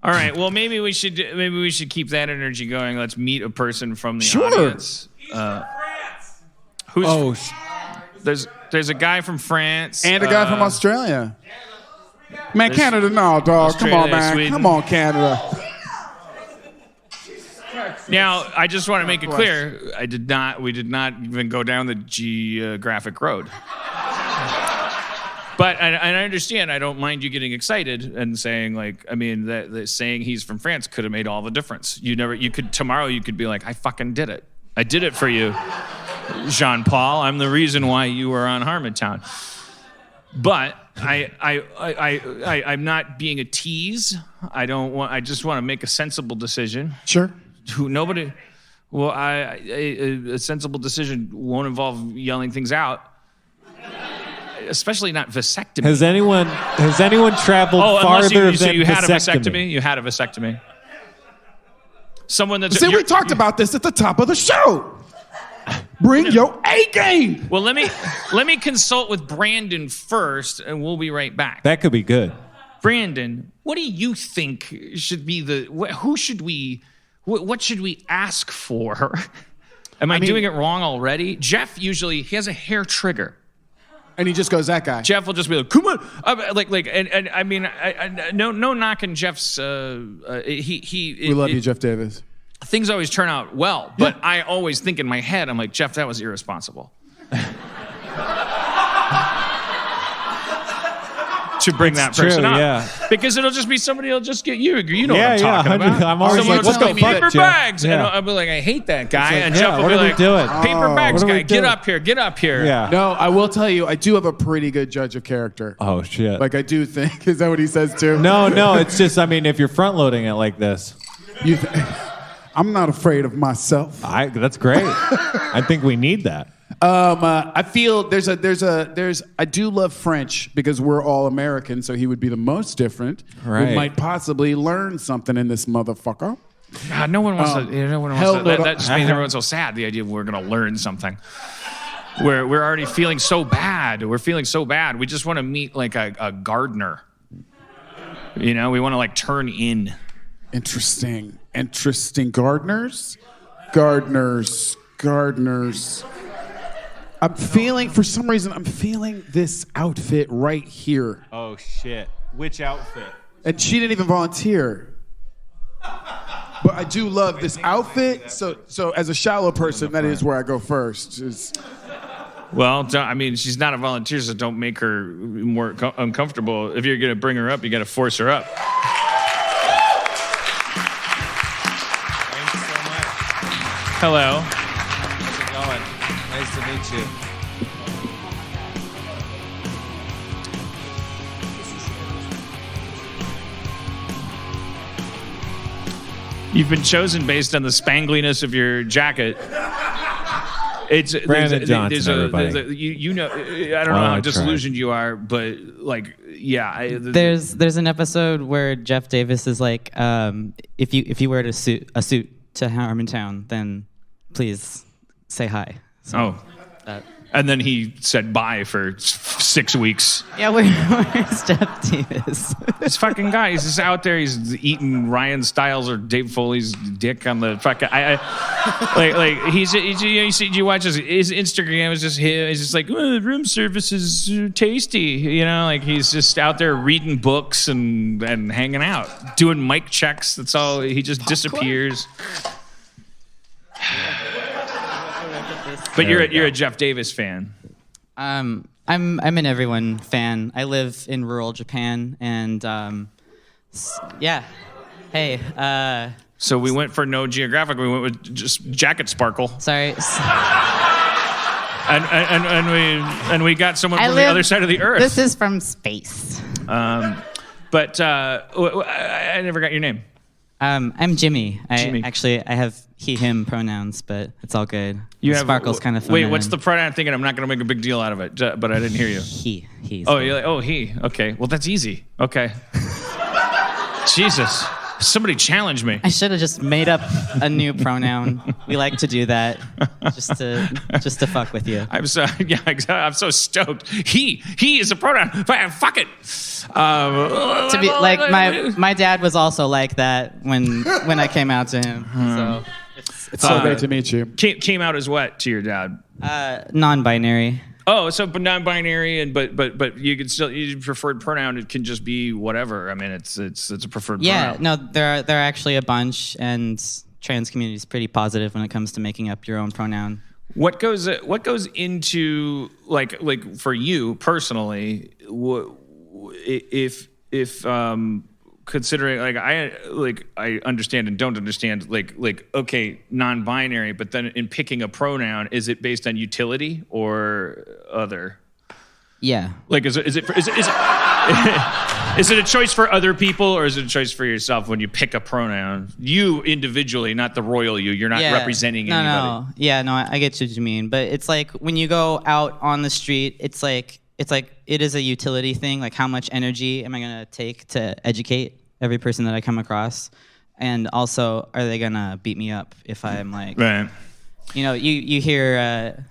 All right. Well, maybe we should keep that energy going. Let's meet a person from the audience. There's a guy from France and a guy from Australia. Man, Canada, no, dog. Come on, man. Sweden. Come on, Canada. Now, I just want to make it clear, we did not even go down the geographic road. But I understand. I don't mind you getting excited and saying that saying he's from France could have made all the difference. Tomorrow you could be like, I fucking did it. I did it for you, Jean-Paul. I'm the reason why you were on Harmontown. But I'm not being a tease. I just want to make a sensible decision. Sure. A sensible decision won't involve yelling things out. Especially not vasectomy. Has anyone traveled farther than so you had vasectomy? You had a vasectomy. Someone that's we talked about this at the top of the show. Bring your A game. Well, let me consult with Brandon first, and we'll be right back. That could be good. Brandon, what do you think should be what should we ask for? Am I doing it wrong already? Jeff he has a hair trigger. And he just goes, that guy. Jeff will just be like, come on. And I mean, no knocking Jeff's, we love you, Jeff Davis. Things always turn out well, but I always think in my head, I'm like, Jeff, that was irresponsible. To bring that person up. Yeah. Because it'll just be somebody will just get you. You know what I'm talking about. I'm always Someone like, will just go, what the fuck, paper Jeff? bags. Yeah. And I'll be like, I hate that guy. Like, and Jeff will what be are we like, doing? paper bags what are we guy, get doing? up here. Yeah. No, I will tell you, I do have a pretty good judge of character. Oh, shit. Like, I do think. Is that what he says, too? No, it's just, if you're front-loading it like this. I'm not afraid of myself. That's great. I think we need that. I feel I do love French because we're all American, so he would be the most different. Right. We might possibly learn something in this motherfucker. God, no one wants to. That just means everyone's so sad. The idea of we're going to learn something. We're already feeling so bad. We're feeling so bad. We just want to meet like a gardener. We want to turn in. Interesting. Gardeners. For some reason, I'm feeling this outfit right here. Oh, shit. Which outfit? And she didn't even volunteer. But I do love this outfit. So as a shallow person, that is where I go first. Well, she's not a volunteer, so don't make her more uncomfortable. If you're going to bring her up, you got to force her up. Thank you so much. Hello. How's it going? Nice to meet you. You've been chosen based on the spangliness of your jacket. It's Brandon Johnson, everybody. I don't know how disillusioned you are, but there's an episode where Jeff Davis is like, if you wear a suit to Harmontown, then please say hi. So, and then he said bye for 6 weeks. Yeah, where's Jeff Davis? This fucking guy, he's just out there. He's eating Ryan Stiles or Dave Foley's dick on the fucking. You watch his Instagram. It's just him. It's just like room service is tasty. He's just out there reading books and hanging out, doing mic checks. That's all. He just disappears. But you're a Jeff Davis fan. I'm an everyone fan. I live in rural Japan, and Hey. So we went for no geographic. We went with just jacket sparkle. Sorry. And we got someone from the other side of the earth. This is from space. But I never got your name. I'm Jimmy. Jimmy. I have he/him pronouns, but it's all good. Sparkle's kind of fun. Wait, what's the pronoun? I'm thinking I'm not going to make a big deal out of it, but I didn't hear you. He. You're like, he. Okay, well that's easy. Okay. Jesus. Somebody challenge me. I should have just made up a new pronoun. We like to do that, just to fuck with you. I'm so I'm so stoked. He is a pronoun. Fuck it. To be like my dad was also like that when I came out to him. So It's so great to meet you. Came out as what to your dad? Non-binary. Oh, so but non-binary, but you can still your preferred pronoun. It can just be whatever. I mean, it's a preferred pronoun. Yeah, no, there are actually a bunch, and trans community is pretty positive when it comes to making up your own pronoun. What goes into like for you personally? If considering I understand and don't understand like okay, non-binary, but then in picking a pronoun, is it based on utility or other? Yeah. Like is it is it a choice for other people or is it a choice for yourself when you pick a pronoun? You individually, not the royal you. You're not representing anybody. No. Yeah, no, I get what you mean, but it's like when you go out on the street, it's like it is a utility thing. Like, how much energy am I gonna take to educate every person that I come across? And also, are they gonna beat me up if I'm like, right? You know, you hear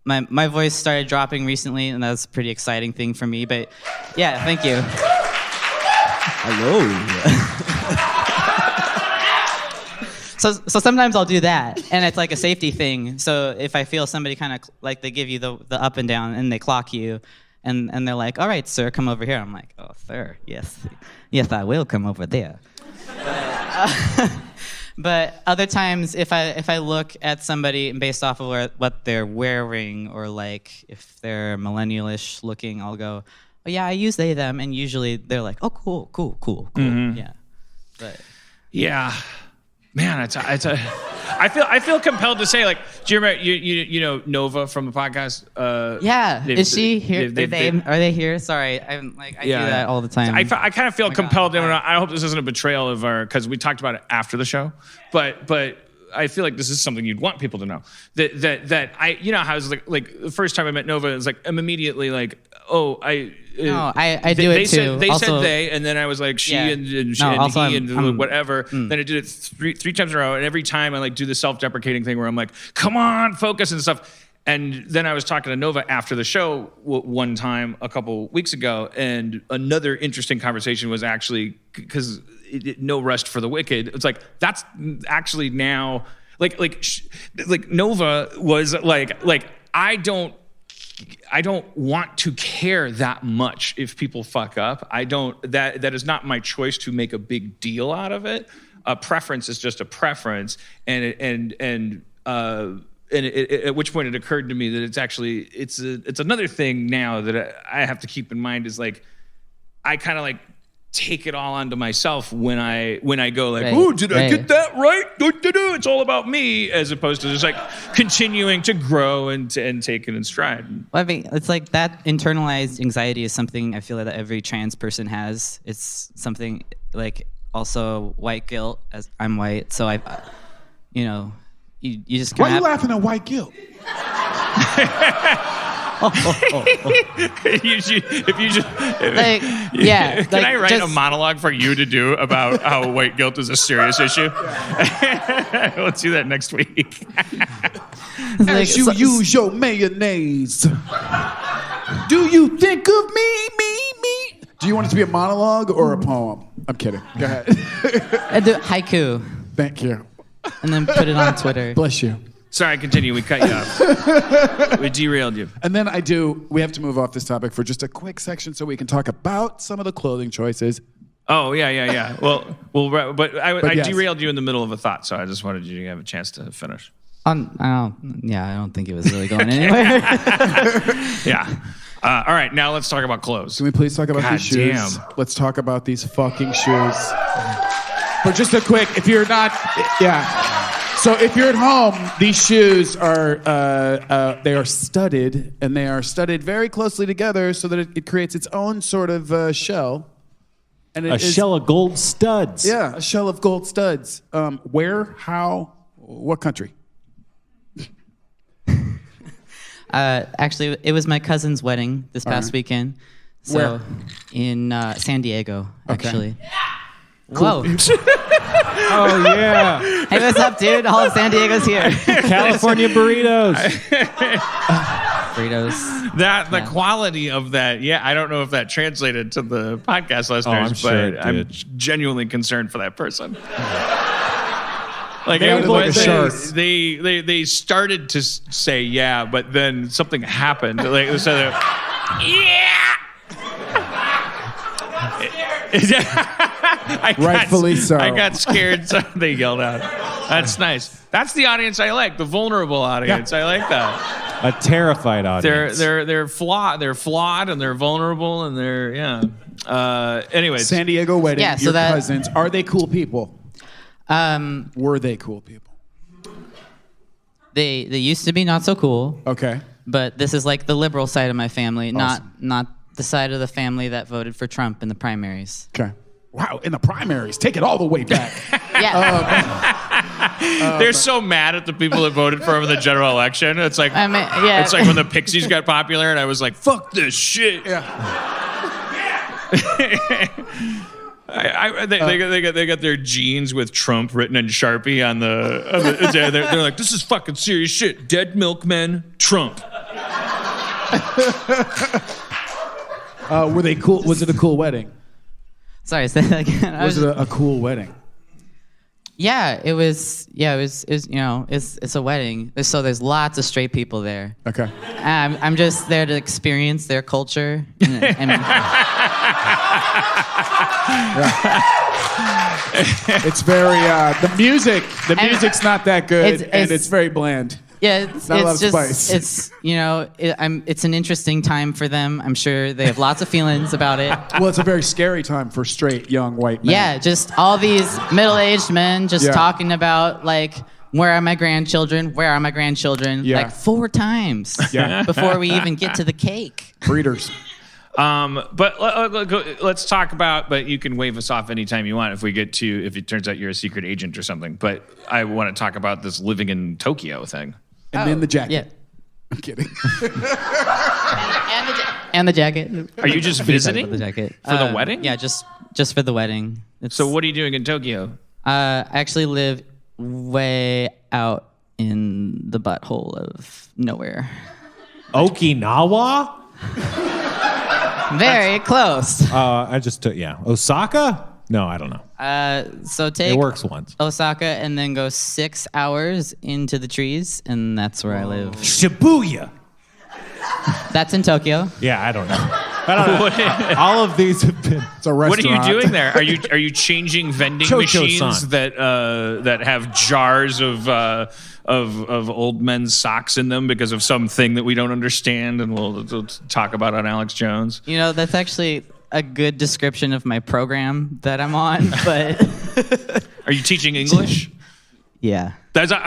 my voice started dropping recently, and that's a pretty exciting thing for me. But yeah, thank you. So sometimes I'll do that, and it's like a safety thing. So if I feel somebody kind of like they give you the up and down, and they clock you, and they're like, "All right, sir, come over here." I'm like, "Oh, sir, yes, I will come over there." But other times, if I look at somebody based off of what they're wearing, or like if they're millennial-ish looking, I'll go, "Oh yeah, I use they them," and usually they're like, "Oh, cool, Mm-hmm. yeah." But yeah. Man, I feel compelled to say, like, do you remember you know Nova from the podcast? Yeah, is she here? Are they here? Sorry, I do that all the time. I kind of feel compelled. I hope this isn't a betrayal of our, because we talked about it after the show, but I feel like this is something you'd want people to know. That I, you know how I was like the first time I met Nova, it was like I'm immediately like, oh, I do it too. They said they, and then I was like she and she and he and whatever. Then I did it three times in a row, and every time I like do the self-deprecating thing where I'm like, come on, focus and stuff. And then I was talking to Nova after the show one time a couple weeks ago, and another interesting conversation was actually because no rest for the wicked. It's like that's actually now like Nova was like I don't want to care that much if people fuck up. I don't. That is not my choice to make a big deal out of it. A preference is just a preference, and at which point it occurred to me that it's another thing now that I have to keep in mind is like I kind of like take it all onto myself when I go like, oh, did I get that right? It's all about me, as opposed to just like continuing to grow and take it in stride. Well, I mean, it's like that internalized anxiety is something I feel that every trans person has. It's something like also white guilt, as I'm white, so you just why are you laughing at white guilt? Can I write a monologue for you to do about how white guilt is a serious issue? Let's do that next week. As you use your mayonnaise, do you think of me? Do you want it to be a monologue or a poem? I'm kidding. Go ahead. I do haiku. Thank you. And then put it on Twitter. Bless you. Sorry, continue. We cut you off. We derailed you. And then we have to move off this topic for just a quick section so we can talk about some of the clothing choices. Oh, yeah. But I yes. derailed you in the middle of a thought, so I just wanted you to have a chance to finish. I don't think it was really going anywhere. Yeah. All right, now let's talk about clothes. Can we please talk about these shoes? Damn. Let's talk about these fucking shoes. But just a quick, if you're not, So if you're at home, these shoes are they are studded, and they are studded very closely together so that it creates its own sort of shell. And it is shell of gold studs. Yeah, a shell of gold studs. Where? How? What country? Actually, it was my cousin's wedding this past weekend. So Where? in San Diego, actually. Whoa. Oh yeah, Hey, what's up, dude? All of San Diego's here. California burritos. Burritos. The quality of that, I don't know if that translated to the podcast listeners, I'm sure it but I'm did. genuinely concerned for that person. Like Sounded like a shark. they started to say yeah, but then something happened. Like so, Rightfully so. I got scared, so they yelled out. That's nice. That's the audience I like, the vulnerable audience. I like that. A terrified audience. They're flawed. They're flawed and they're vulnerable and they're anyways. San Diego wedding. Yeah, so your that- cousins. Are they cool people? Were they cool people? They used to be not so cool, Okay. but this is like the liberal side of my family, not the side of the family that voted for Trump in the primaries. Okay. Wow, in the primaries, take it all the way back. Yeah. They're so mad at the people that voted for him in the general election. It's like I mean, yeah. it's like when the Pixies got popular, and I was like, "Fuck this shit." Yeah. They got their jeans with Trump written in Sharpie on the they're like, "This is fucking serious shit." Dead milkmen, Trump. Were they cool? Was it a cool wedding? Sorry, say that again. Was it a cool wedding? Yeah, it was. Yeah, it was. It's a wedding. So there's lots of straight people there. Okay. I'm just there to experience their culture. It's very the music. The music's not that good, and it's- it's very bland. Yeah, it's Not a lot of just spice. it's an interesting time for them. I'm sure they have lots of feelings about it. Well, it's a very scary time for straight young white men. Yeah, just all these middle-aged men just Yeah. talking about like, where are my grandchildren? Where are my grandchildren? Yeah. Like 4 times Yeah. before we even get to the cake. Breeders. But let's talk about. But you can wave us off anytime you want if it turns out you're a secret agent or something. But I want to talk about this living in Tokyo thing. And then the jacket. Yeah. I'm kidding. And the jacket. Are you just visiting The jacket. for the wedding? Yeah, just for the wedding. So what are you doing in Tokyo? I actually live way out in the butthole of nowhere. Okinawa? Very close. I just took Osaka? No, I don't know. So take It works once. Osaka and then go 6 hours into the trees, and that's where I live. Shibuya. That's in Tokyo. Yeah, I don't know. All of these have been. It's a restaurant. What are you doing there? Are you changing vending Cho-cho-san. machines that have jars of old men's socks in them because of something that we don't understand, and we'll talk about on Alex Jones? You know, that's actually a good description of my program that I'm on, but Are you teaching English? yeah. That's what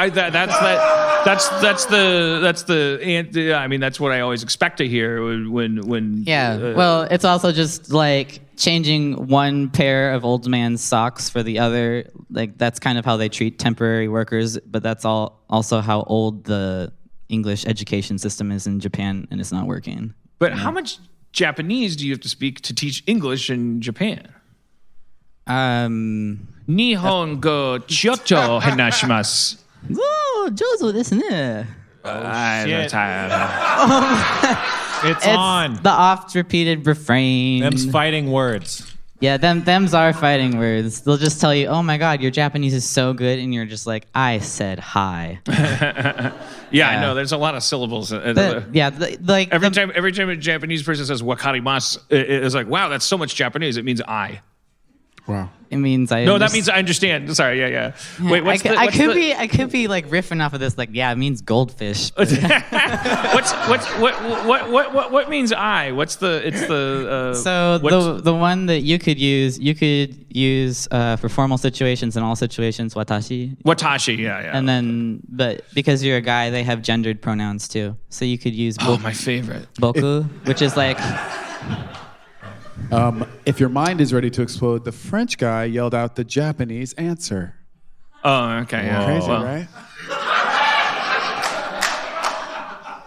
I always expect to hear when Yeah. Well, it's also just like changing one pair of old man's socks for the other. Like that's kind of how they treat temporary workers, but that's also how old the English education system is in Japan, and it's not working. But how much Japanese do you have to speak to teach English in Japan? Nihongo chyoto henashimasu. Oh, jozo desu ne. I'm tired. It's on. The oft-repeated refrain. Them's fighting words. Yeah, them's are fighting words. They'll just tell you, "Oh my God, your Japanese is so good," and you're just like, "I said hi." Yeah, I know. There's a lot of syllables. Like Every time a Japanese person says "wakarimasu," it's like, wow, that's so much Japanese. It means I. Wow. it means I. No, that means I understand. Sorry, yeah. Wait, I could be like riffing off of this, like, yeah, it means goldfish. but- what means I? What's the? It's the. So the one that you could use for formal situations and all situations, watashi. Watashi, yeah. And then, but because you're a guy, they have gendered pronouns too. So you could use my favorite. boku, which is like. If your mind is ready to explode, the French guy yelled out the Japanese answer. Oh, okay. Yeah. Crazy, Well, right?